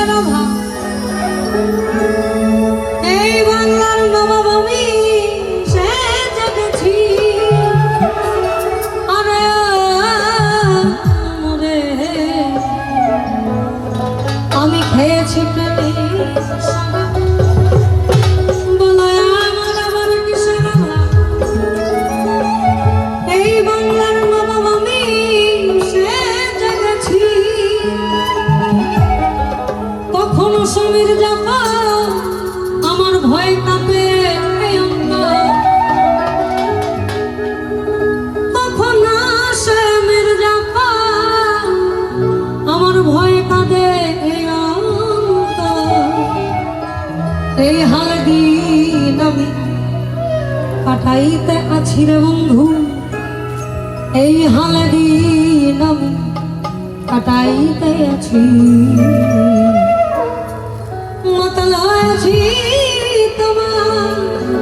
কিসের অভাব এই বাংলার নবাব আমি সে জেগেছি আরে মরে আমি খেয়েছি প্রেমের সাগর বলো আমার আবার কিসের অভাব এই বাংলার নবাব আমি সে জেগেছি কখনো সমীর জাফা আমার ভয় কাঁপে কখনো সমীর জাফা আমার ভয় কাঁদে এই হাল দিন আমি কাটাইতে আছি রে বন্ধু এই হাল দিন আমি কাটাইতে আছি মাতাল হয়েছি তোমার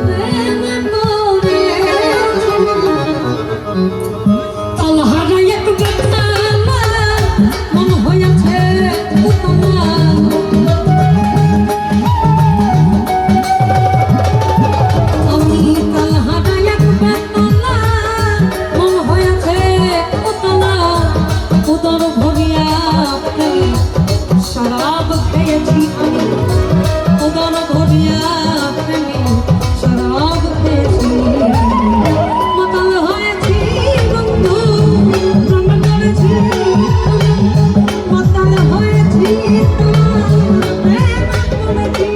প্রেমে পড়ে তাল হারাই এক বেতা মন হয়েছে তোমার আমি তাল হারাই এক বেতা মন হয়েছে তোমার উদর ভরিয়া শরাব খেয়েছি আমি উদর ভরিয়া প্রেমে শরাব খেয়েছি মাতাল হয়েছি বন্ধু প্রেম করেছি মাতাল হয়েছি তোমার প্রেম করেছি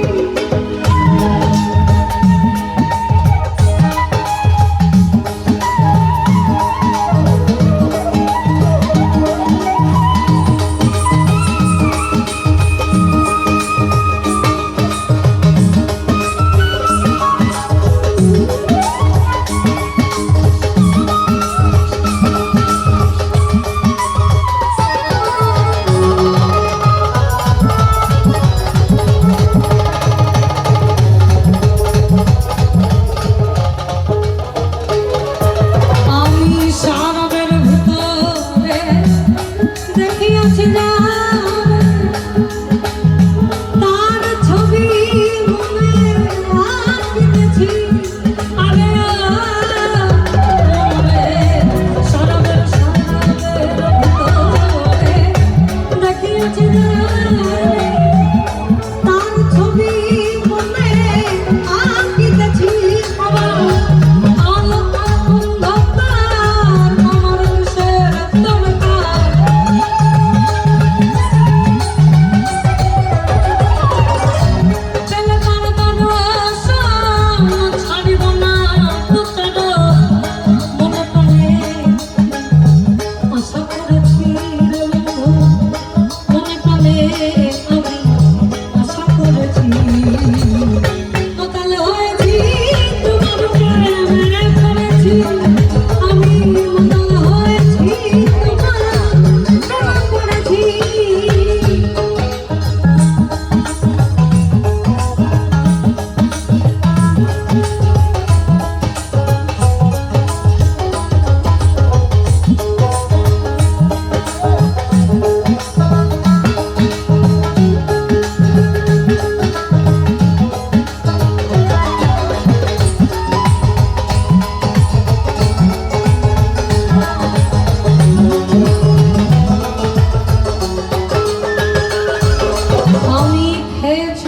Hey,